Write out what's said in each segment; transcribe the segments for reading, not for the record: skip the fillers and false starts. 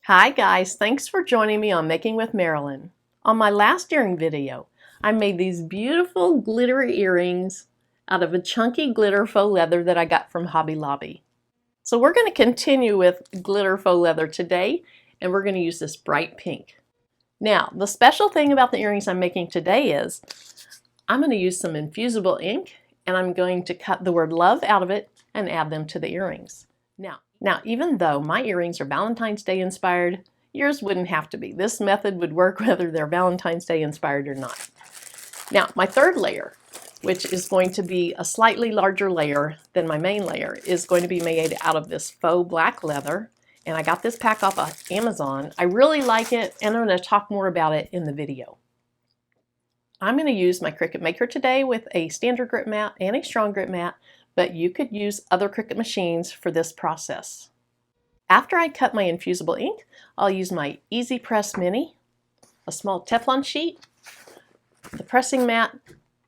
Hi guys, thanks for joining me on Making with Marilyn. On my last earring video, I made these beautiful glittery earrings out of a chunky glitter faux leather that I got from Hobby Lobby. So we're going to continue with glitter faux leather today, and we're going to use this bright pink. Now, the special thing about the earrings I'm making today is I'm going to use some Infusible ink, and I'm going to cut the word love out of it and add them to the earrings. Now, even though my earrings are Valentine's Day inspired, yours wouldn't have to be. This method would work whether they're Valentine's Day inspired or not. Now, my third layer, which is going to be a slightly larger layer than my main layer, is going to be made out of this faux black leather. And I got this pack off of Amazon. I really like it, and I'm going to talk more about it in the video. I'm going to use my Cricut Maker today with a standard grip mat and a strong grip mat, but you could use other Cricut machines for this process. After I cut my Infusible ink, I'll use my Easy Press Mini, a small Teflon sheet, the pressing mat,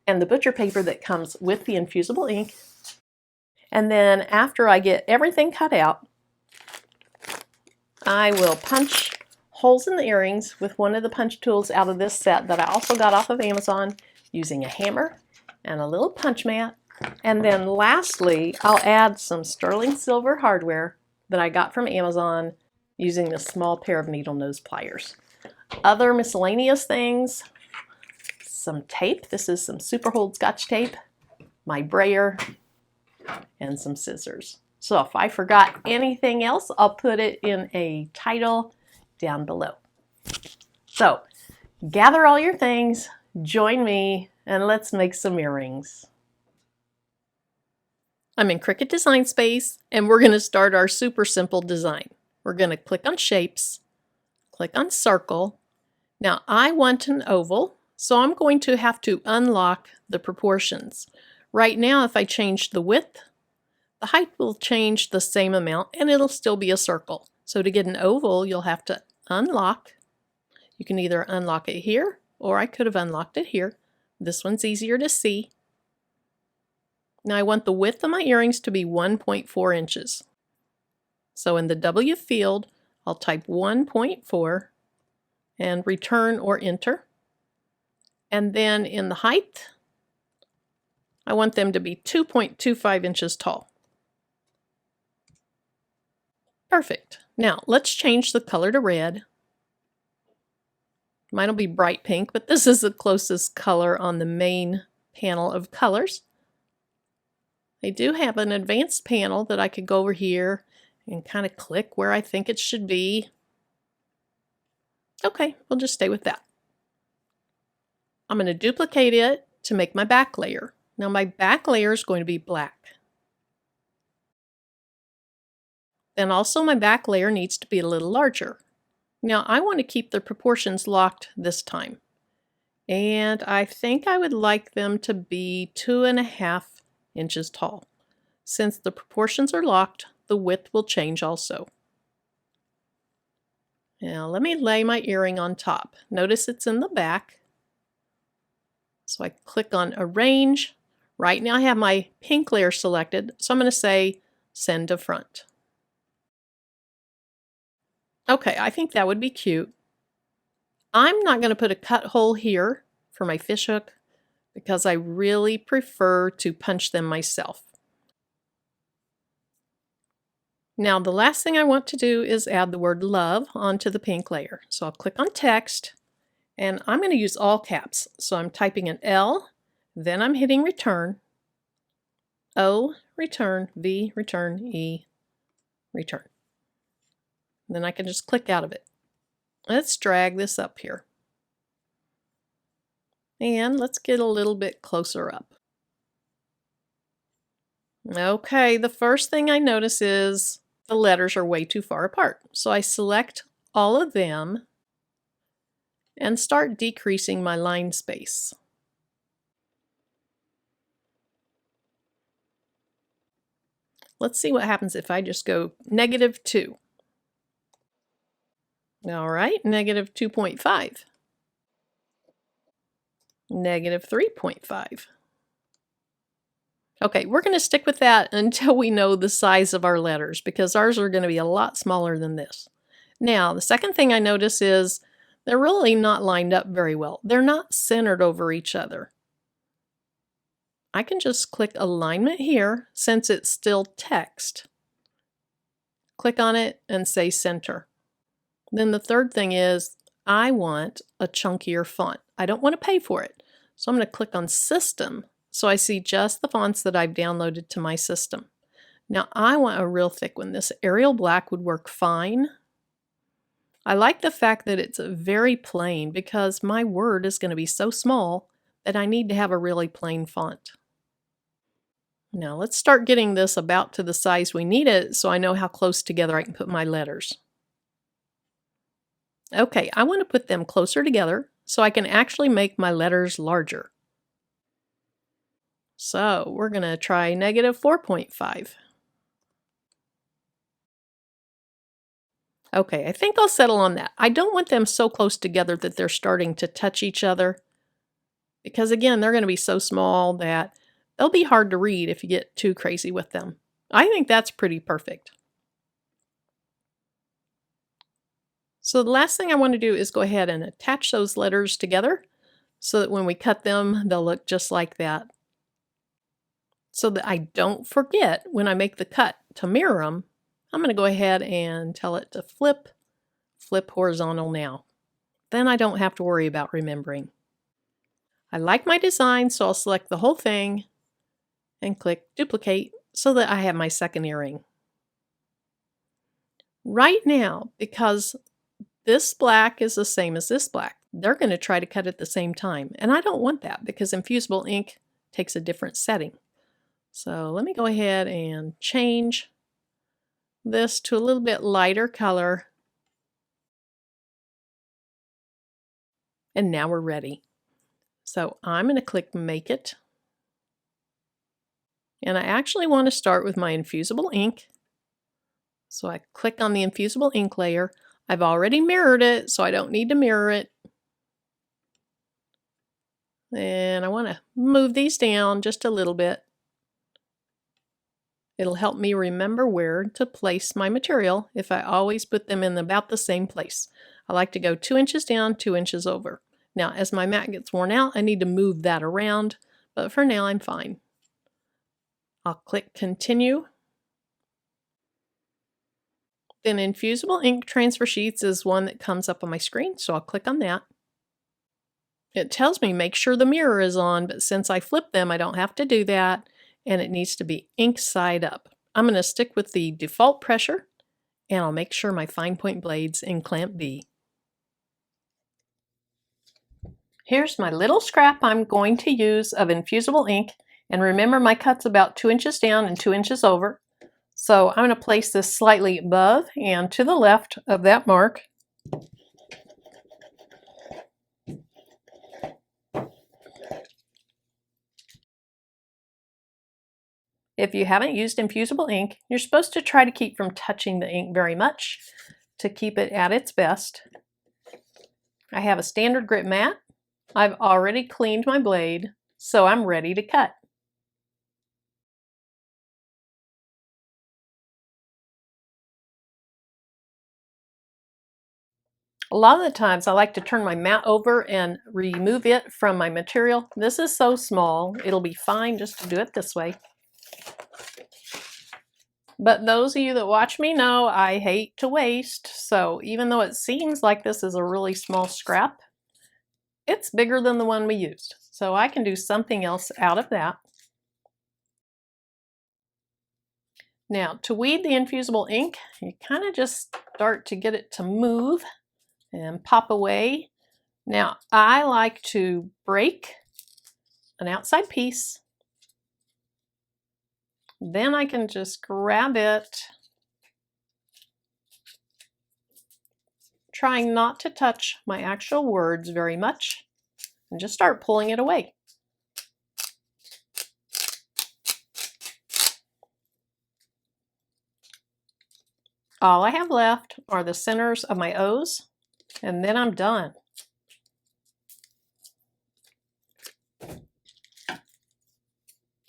and the butcher paper that comes with the Infusible ink. And then after I get everything cut out, I will punch holes in the earrings with one of the punch tools out of this set that I also got off of Amazon using a hammer and a little punch mat. And then lastly, I'll add some sterling silver hardware that I got from Amazon using this small pair of needle nose pliers. Other miscellaneous things, some tape. This is some Super Hold Scotch tape, my brayer, and some scissors. So if I forgot anything else, I'll put it in a title down below. So gather all your things, join me, and let's make some earrings. I'm in Cricut Design Space, and we're going to start our super simple design. We're going to click on Shapes, click on Circle. Now I want an oval, so I'm going to have to unlock the proportions. Right now, if I change the width, the height will change the same amount, and it'll still be a circle. So to get an oval, you'll have to unlock. You can either unlock it here, or I could have unlocked it here. This one's easier to see. Now I want the width of my earrings to be 1.4 inches. So in the W field, I'll type 1.4 and return or enter. And then in the height, I want them to be 2.25 inches tall. Perfect. Now let's change the color to red. Mine will be bright pink, but this is the closest color on the main panel of colors. They do have an advanced panel that I could go over here and kind of click where I think it should be. Okay, we'll just stay with that. I'm going to duplicate it to make my back layer. Now my back layer is going to be black. Then also my back layer needs to be a little larger. Now I want to keep the proportions locked this time. And I think I would like them to be 2.5 inches tall. Since the proportions are locked, the width will change also. Now let me lay my earring on top. Notice it's in the back. So I click on Arrange. Right now I have my pink layer selected, so I'm going to say Send to Front. Okay, I think that would be cute. I'm not going to put a cut hole here for my fishhook because I really prefer to punch them myself. Now the last thing I want to do is add the word love onto the pink layer. So I'll click on text, and I'm going to use all caps. So I'm typing an L, then I'm hitting return, O, return, V, return, E, return. Then I can just click out of it. Let's drag this up here. And let's get a little bit closer up. Okay, the first thing I notice is the letters are way too far apart. So I select all of them and start decreasing my line space. Let's see what happens if I just go -2. All right, -2.5. -3.5. Okay, we're going to stick with that until we know the size of our letters because ours are going to be a lot smaller than this. Now, the second thing I notice is they're really not lined up very well. They're not centered over each other. I can just click alignment here since it's still text. Click on it and say center. Then the third thing is I want a chunkier font. I don't want to pay for it. So I'm going to click on System so I see just the fonts that I've downloaded to my system. Now I want a real thick one. This Arial Black would work fine. I like the fact that it's very plain because my word is going to be so small that I need to have a really plain font. Now let's start getting this about to the size we need it so I know how close together I can put my letters. Okay, I want to put them closer together so I can actually make my letters larger. So we're going to try -4.5. Okay, I think I'll settle on that. I don't want them so close together that they're starting to touch each other because again, they're going to be so small that they'll be hard to read if you get too crazy with them. I think that's pretty perfect. So the last thing I want to do is go ahead and attach those letters together so that when we cut them, they'll look just like that. So that I don't forget when I make the cut to mirror them, I'm going to go ahead and tell it to flip horizontal now. Then I don't have to worry about remembering. I like my design, so I'll select the whole thing and click duplicate so that I have my second earring. Right now, because this black is the same as this black, they're going to try to cut at the same time. And I don't want that because Infusible ink takes a different setting. So let me go ahead and change this to a little bit lighter color. And now we're ready. So I'm going to click Make It. And I actually want to start with my Infusible ink. So I click on the Infusible ink layer. I've already mirrored it, so I don't need to mirror it. And I want to move these down just a little bit. It'll help me remember where to place my material if I always put them in about the same place. I like to go 2 inches down, 2 inches over. Now, as my mat gets worn out, I need to move that around, but for now I'm fine. I'll click Continue. Then Infusible Ink Transfer Sheets is one that comes up on my screen, so I'll click on that. It tells me make sure the mirror is on, but since I flipped them, I don't have to do that, and it needs to be ink side up. I'm going to stick with the default pressure, and I'll make sure my fine point blade's in clamp B. Here's my little scrap I'm going to use of Infusible ink, and remember my cut's about 2 inches down and 2 inches over. So I'm going to place this slightly above and to the left of that mark. If you haven't used Infusible ink, you're supposed to try to keep from touching the ink very much to keep it at its best. I have a standard grip mat. I've already cleaned my blade, so I'm ready to cut. A lot of the times I like to turn my mat over and remove it from my material. This is so small, it'll be fine just to do it this way. But those of you that watch me know I hate to waste, so even though it seems like this is a really small scrap, it's bigger than the one we used. So I can do something else out of that. Now, to weed the Infusible ink, you kind of just start to get it to move and pop away. Now, I like to break an outside piece. Then I can just grab it, trying not to touch my actual words very much, and just start pulling it away. All I have left are the centers of my O's, and then I'm done.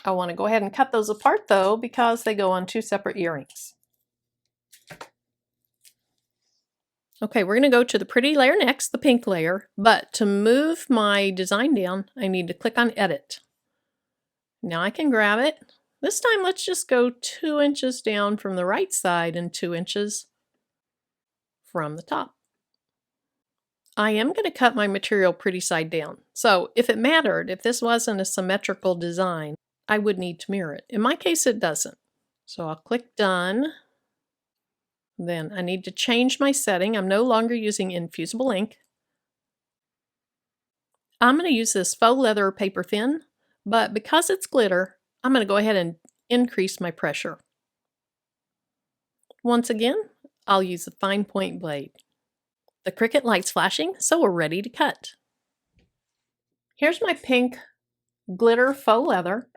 I want to go ahead and cut those apart though because they go on 2 separate earrings. Okay, we're going to go to the pretty layer next, the pink layer, but to move my design down, I need to click on Edit. Now I can grab it. This time let's just go 2 inches down from the right side and 2 inches from the top. I am going to cut my material pretty side down. So if it mattered, if this wasn't a symmetrical design, I would need to mirror it. In my case, it doesn't. So I'll click Done. Then I need to change my setting. I'm no longer using Infusible Ink. I'm going to use this faux leather paper thin, but because it's glitter, I'm going to go ahead and increase my pressure. Once again, I'll use the fine point blade. The Cricut light's flashing, so we're ready to cut. Here's my pink glitter faux leather,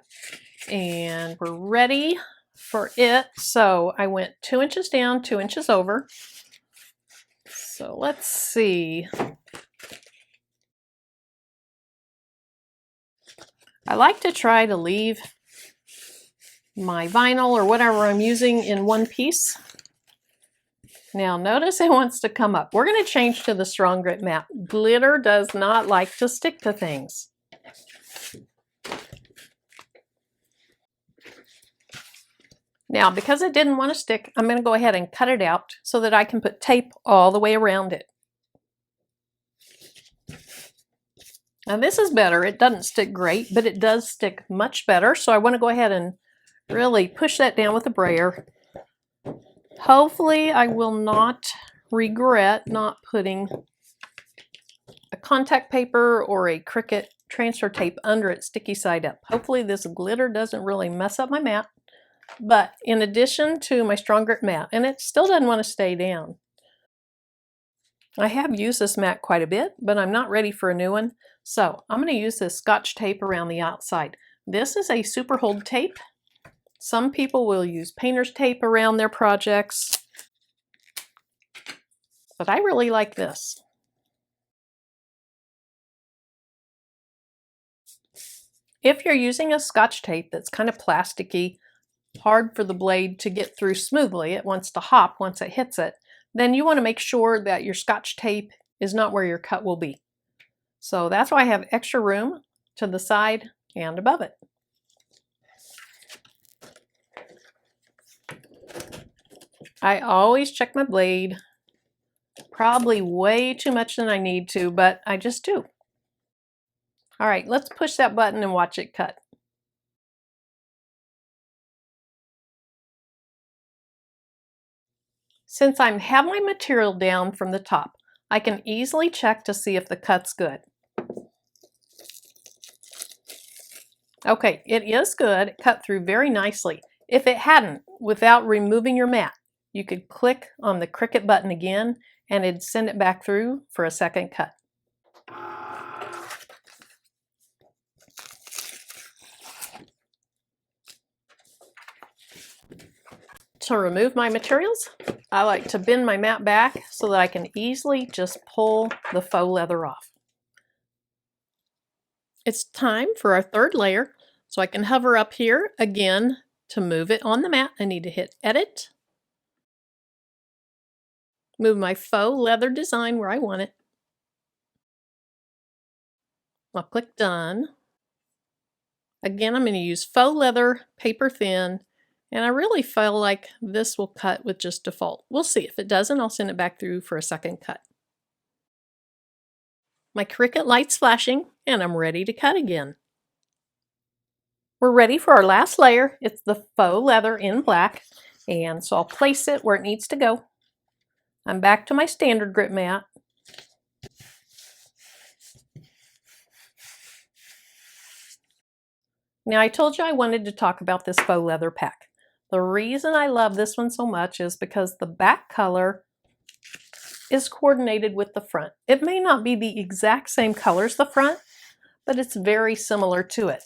and we're ready for it. So I went 2 inches down, 2 inches over. So let's see. I like to try to leave my vinyl or whatever I'm using in one piece. Now notice it wants to come up. We're going to change to the strong grit matte. Glitter does not like to stick to things. Now because it didn't want to stick, I'm going to go ahead and cut it out so that I can put tape all the way around it. Now this is better. It doesn't stick great, but it does stick much better. So I want to go ahead and really push that down with a brayer. Hopefully I will not regret not putting a contact paper or a Cricut transfer tape under it sticky side up. Hopefully this glitter doesn't really mess up my mat. But in addition to my strong grit mat, and it still doesn't want to stay down. I have used this mat quite a bit, but I'm not ready for a new one. So I'm going to use this Scotch tape around the outside. This is a super hold tape. Some people will use painter's tape around their projects, but I really like this. If you're using a Scotch tape that's kind of plasticky, hard for the blade to get through smoothly, it wants to hop once it hits it, then you want to make sure that your Scotch tape is not where your cut will be. So that's why I have extra room to the side and above it. I always check my blade, probably way too much than I need to, but I just do. All right, let's push that button and watch it cut. Since I have my material down from the top, I can easily check to see if the cut's good. Okay, it is good. It cut through very nicely. If it hadn't, without removing your mat, you could click on the Cricut button again and it'd send it back through for a second cut. To remove my materials, I like to bend my mat back so that I can easily just pull the faux leather off. It's time for our third layer, so I can hover up here again. To move it on the mat, I need to hit Edit, move my faux leather design where I want it. I'll click Done. Again, I'm going to use faux leather paper thin, and I really feel like this will cut with just default. We'll see. If it doesn't, I'll send it back through for a second cut. My Cricut light's flashing, and I'm ready to cut again. We're ready for our last layer. It's the faux leather in black, and so I'll place it where it needs to go. I'm back to my standard grit mat. Now I told you I wanted to talk about this faux leather pack. The reason I love this one so much is because the back color is coordinated with the front. It may not be the exact same color as the front, but it's very similar to it.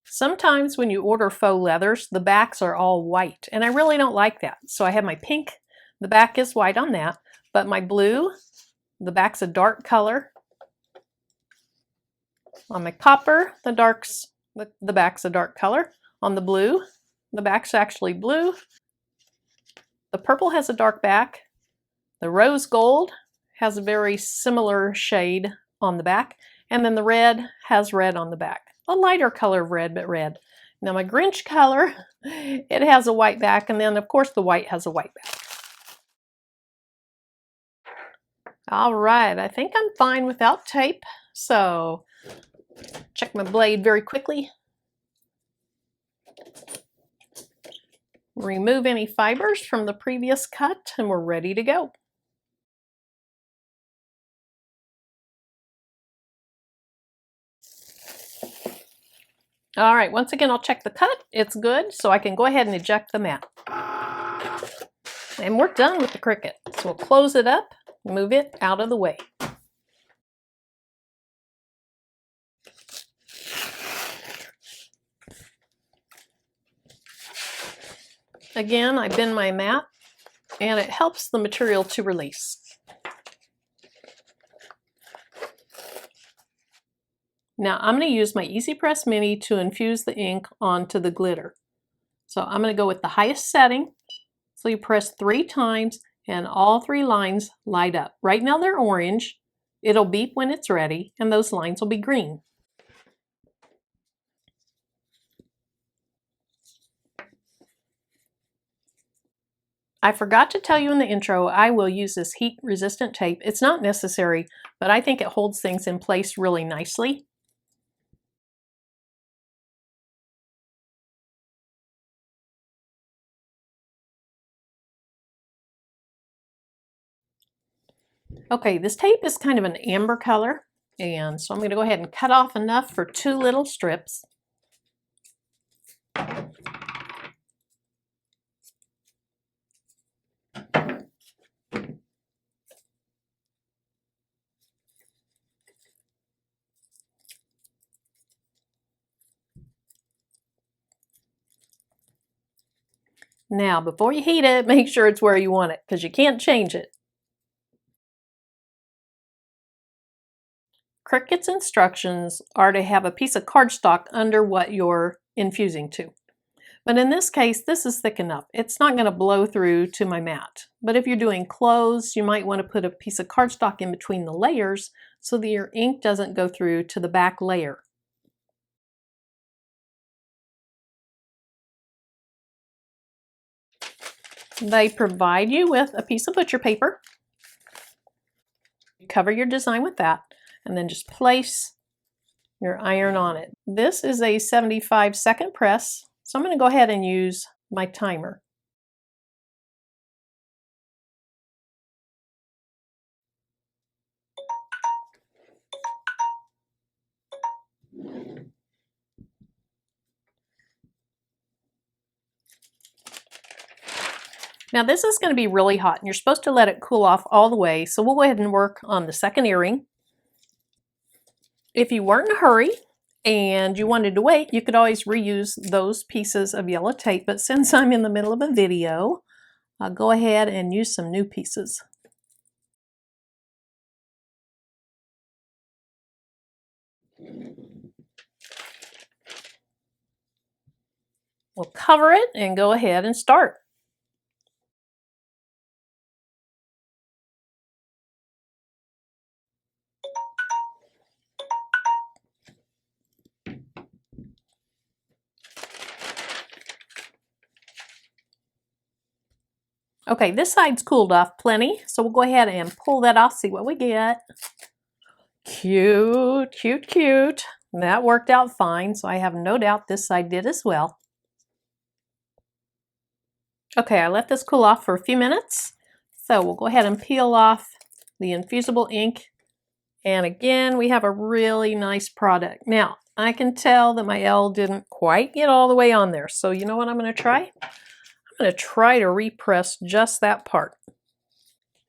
Sometimes when you order faux leathers, the backs are all white, and I really don't like that. So I have my pink, the back is white on that, but my blue, the back's a dark color. On my copper, the back's a dark color. on the blue. The back's actually blue. The purple has a dark back. The rose gold has a very similar shade on the back. And then the red has red on the back. A lighter color of red, but red. Now my Grinch color, it has a white back, and then of course the white has a white back. All right, I think I'm fine without tape. So check my blade very quickly. Remove any fibers from the previous cut, and we're ready to go. All right, once again, I'll check the cut. It's good, so I can go ahead and eject the mat. And we're done with the Cricut. So we'll close it up, move it out of the way. Again, I bend my mat, and it helps the material to release. Now I'm going to use my Easy Press Mini to infuse the ink onto the glitter. So I'm going to go with the highest setting. So you press 3 times and all 3 lines light up. Right now they're orange. It'll beep when it's ready, and those lines will be green. I forgot to tell you in the intro, I will use this heat-resistant tape. It's not necessary, but I think it holds things in place really nicely. Okay, this tape is kind of an amber color, and so I'm going to go ahead and cut off enough for 2 little strips. Now, before you heat it, make sure it's where you want it, because you can't change it. Cricut's instructions are to have a piece of cardstock under what you're infusing to. But in this case, this is thick enough. It's not going to blow through to my mat. But if you're doing clothes, you might want to put a piece of cardstock in between the layers so that your ink doesn't go through to the back layer. They provide you with a piece of butcher paper. Cover your design with that, and then just place your iron on it. This is a 75-second press, so I'm going to go ahead and use my timer. Now this is going to be really hot, and you're supposed to let it cool off all the way, so we'll go ahead and work on the second earring. If you weren't in a hurry and you wanted to wait, you could always reuse those pieces of yellow tape, but since I'm in the middle of a video, I'll go ahead and use some new pieces. We'll cover it and go ahead and start. Okay, this side's cooled off plenty, so we'll go ahead and pull that off, see what we get. Cute, cute, cute. That worked out fine, so I have no doubt this side did as well. Okay, I let this cool off for a few minutes, so we'll go ahead and peel off the Infusible ink. And again, we have a really nice product. Now, I can tell that my L didn't quite get all the way on there, so you know what I'm going to try? I'm going to try to repress just that part.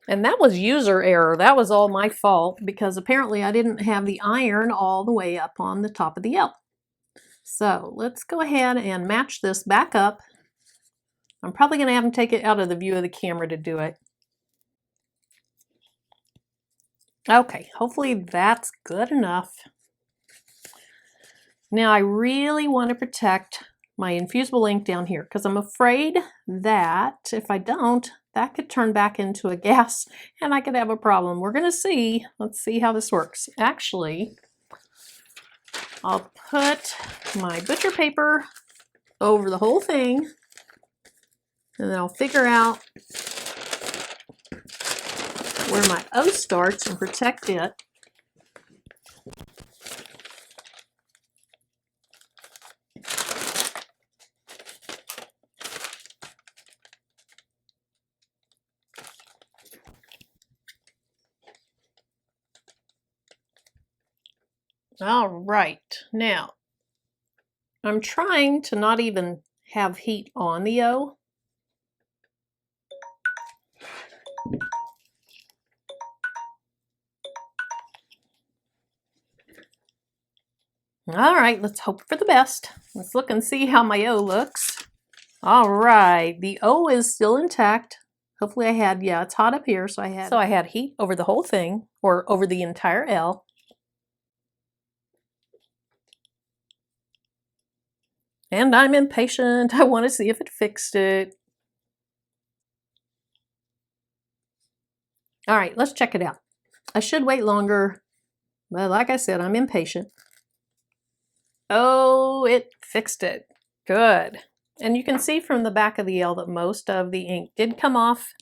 And that was user error. That was all my fault because apparently I didn't have the iron all the way up on the top of the L. So let's go ahead and match this back up. I'm probably going to have them take it out of the view of the camera to do it. Okay, hopefully that's good enough. Now I really want to protect my Infusible ink down here because I'm afraid that if I don't, that could turn back into a gas and I could have a problem. We're going to see. Let's see how this works. Actually, I'll put my butcher paper over the whole thing and then I'll figure out where my O starts and protect it. All right, now I'm trying to not even have heat on the O. All right, let's hope for the best. Let's look and see how my O looks. All right, the O is still intact. Hopefully I had, yeah, it's hot up here, so I had heat over the whole thing, or over the entire L. And I'm impatient. I want to see if it fixed it. All right, let's check it out. I should wait longer, but like I said, I'm impatient. Oh, it fixed it. Good. And you can see from the back of the L that most of the ink did come off.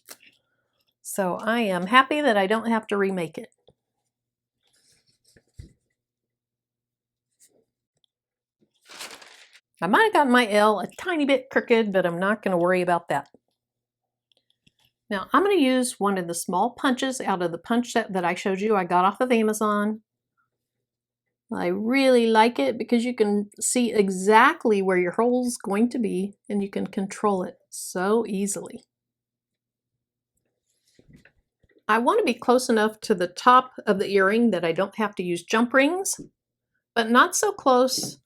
So I am happy that I don't have to remake it. I might have gotten my L a tiny bit crooked, but I'm not going to worry about that. Now I'm going to use one of the small punches out of the punch set that I showed you I got off of Amazon. I really like it because you can see exactly where your hole's going to be and you can control it so easily. I want to be close enough to the top of the earring that I don't have to use jump rings, but not so close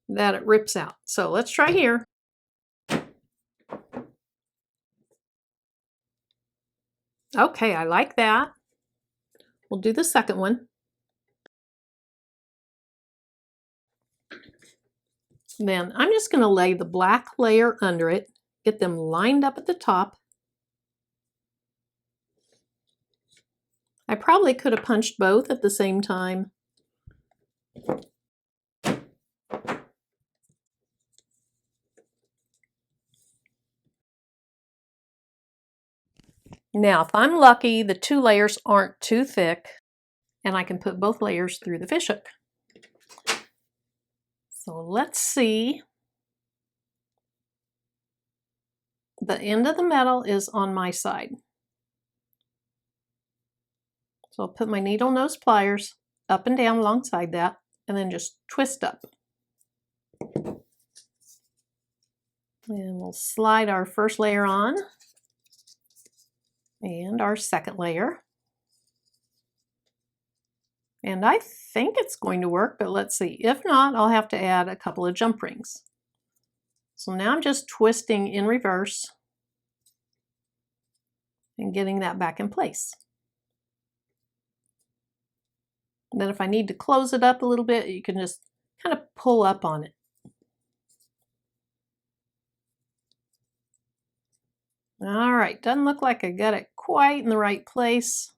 that it rips out. So let's try here. Okay, I like that. We'll do the second one. Then I'm just going to lay the black layer under it, get them lined up at the top. I probably could have punched both at the same time. Now, if I'm lucky, the two layers aren't too thick, and I can put both layers through the fishhook. So let's see. The end of the metal is on my side. So I'll put my needle nose pliers up and down alongside that, and then just twist up. And we'll slide our first layer on, and our second layer. And I think it's going to work, but let's see. If not, I'll have to add a couple of jump rings. So now I'm just twisting in reverse and getting that back in place. And then if I need to close it up a little bit, you can just kind of pull up on it. All right, doesn't look like I got it quite in the right place.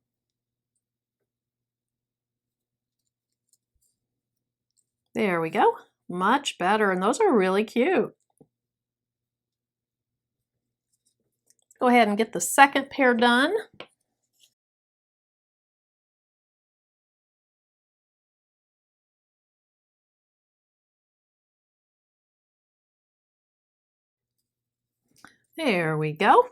There we go. Much better, and those are really cute. Go ahead and get the second pair done. There we go.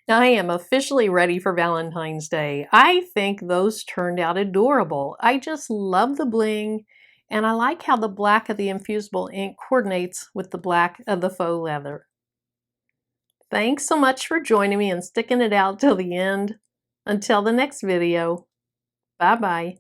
I am officially ready for Valentine's Day. I think those turned out adorable. I just love the bling, and I like how the black of the Infusible ink coordinates with the black of the faux leather. Thanks so much for joining me and sticking it out till the end. Until the next video, bye-bye.